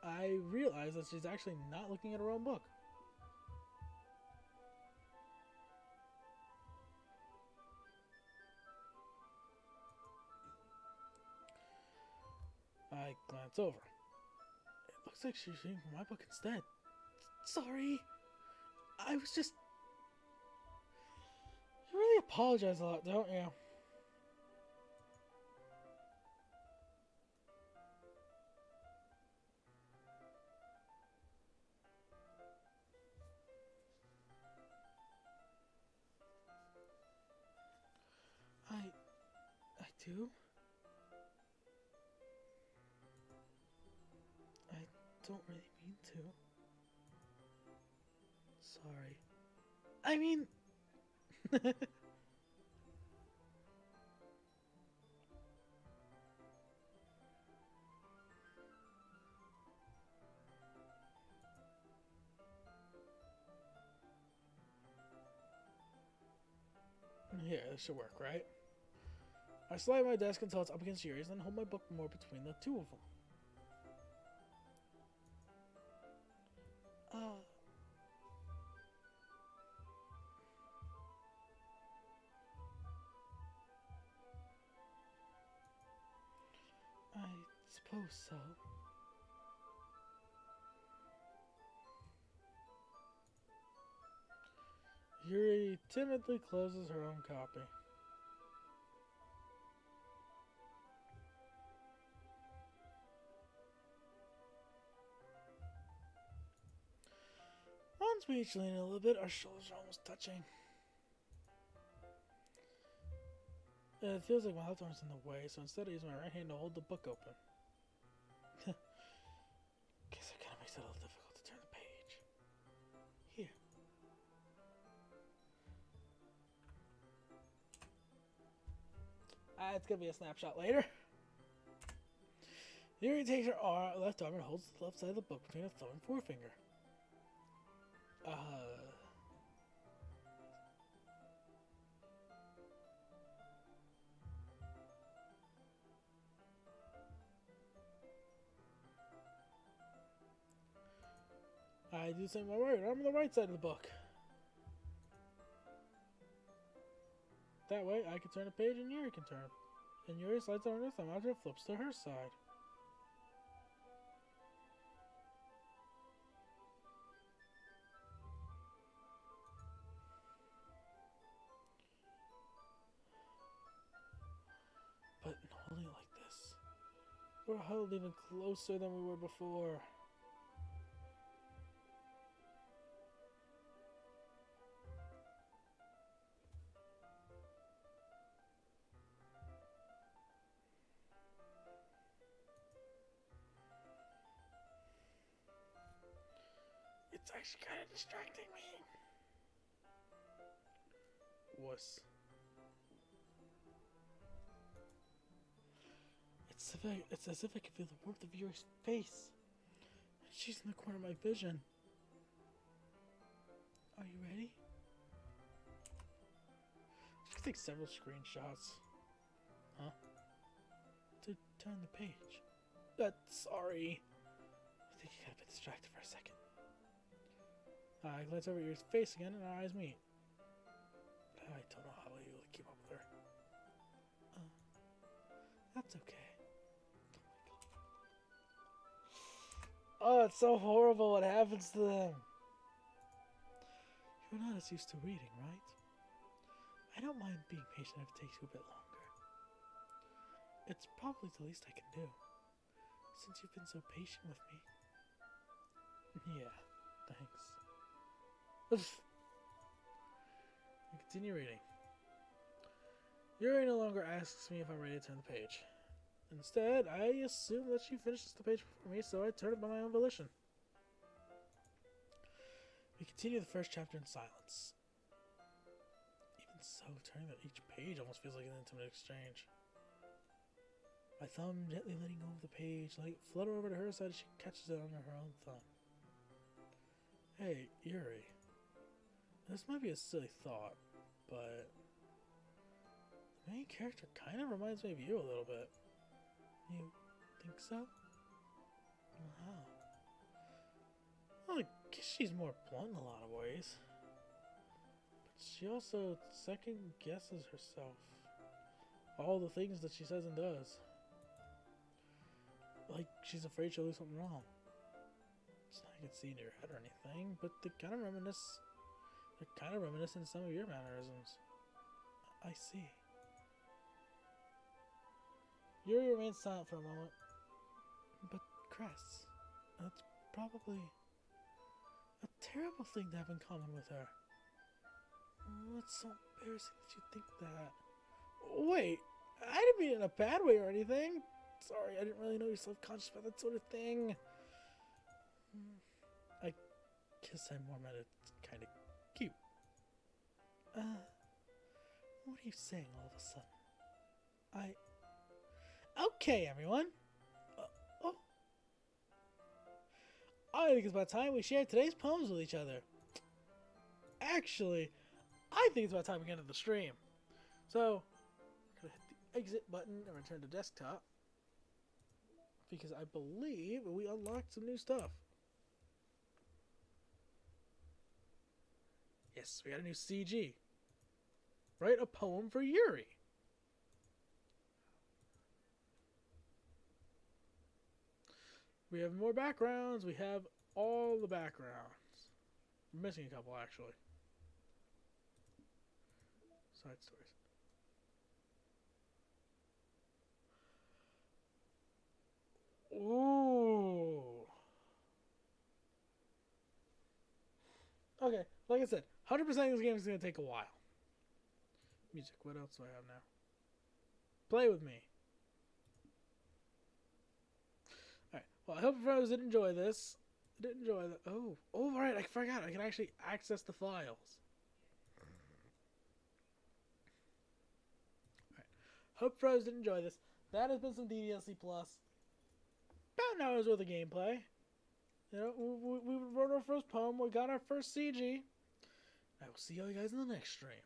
I realize that she's actually not looking at her own book. I glance over. It looks like she's reading from my book instead. Sorry. I was just... You really apologize a lot, don't you? I do? I don't really mean to. Sorry. I mean... Here, this should work, right? I slide my desk until it's up against Yuri's, then hold my book more between the two of them. I suppose so. Yuri timidly closes her own copy. Once we each lean in a little bit, our shoulders are almost touching. It feels like my left arm's in the way, so instead I use my right hand to hold the book open. Guess it kind of makes it a little difficult to turn the page. Here. It's gonna be a snapshot later. Yuri takes her left arm and holds the left side of the book between her thumb and forefinger. I do the same with my right arm on the right side of the book. That way, I can turn a page and Yuri can turn. And Yuri slides on her thumb after it flips to her side. But holding it like this, we're huddled even closer than we were before. It's actually kind of distracting me. Wuss. It's as if I can feel the warmth of Yuri's face. And she's in the corner of my vision. Are you ready? She can take several screenshots. Huh? To turn the page. Sorry. I think you got a bit distracted for a second. I glance over Yuri's face again and our eyes meet. I don't know how you keep up with her. That's okay. Oh, it's so horrible what happens to them. You're not as used to reading, right? I don't mind being patient if it takes you a bit longer. It's probably the least I can do, since you've been so patient with me. Yeah, thanks. I continue reading. Yuri no longer asks me if I'm ready to turn the page. Instead, I assume that she finishes the page before me, so I turn it by my own volition. We continue the first chapter in silence. Even so, turning each page almost feels like an intimate exchange. My thumb gently letting go of the page, letting it flutter over to her side as she catches it under her own thumb. Hey, Yuri. This might be a silly thought, but the main character kind of reminds me of you a little bit. You think so? Wow. Well, I guess she's more blunt in a lot of ways. But she also second guesses herself. All the things that she says and does. Like, she's afraid she'll do something wrong. It's not you can see in your head or anything, but they're kind of reminiscent of some of your mannerisms. I see. Yuri remains silent for a moment. But Cress, that's probably a terrible thing to have in common with her. What's so embarrassing that you think that? Wait, I didn't mean it in a bad way or anything. Sorry, I didn't really know you're self-conscious about that sort of thing. I guess I more meant it's kind of cute. What are you saying all of a sudden? Okay, everyone. I think it's about time we share today's poems with each other. Actually, I think it's about time we get into the stream. So, I'm going to hit the exit button and return to desktop. Because I believe we unlocked some new stuff. Yes, we got a new CG. Write a poem for Yuri. We have more backgrounds. We have all the backgrounds. We're missing a couple, actually. Side stories. Ooh. Okay, like I said, 100% of this game is going to take a while. Music, what else do I have now? Play with me. Alright, well, I hope friends did enjoy this. Oh, right, I forgot. I can actually access the files. Alright, hope friends did enjoy this. That has been some DDLC Plus. About an hour's worth of gameplay. You know, we wrote our first poem. We got our first CG. I will see you guys in the next stream.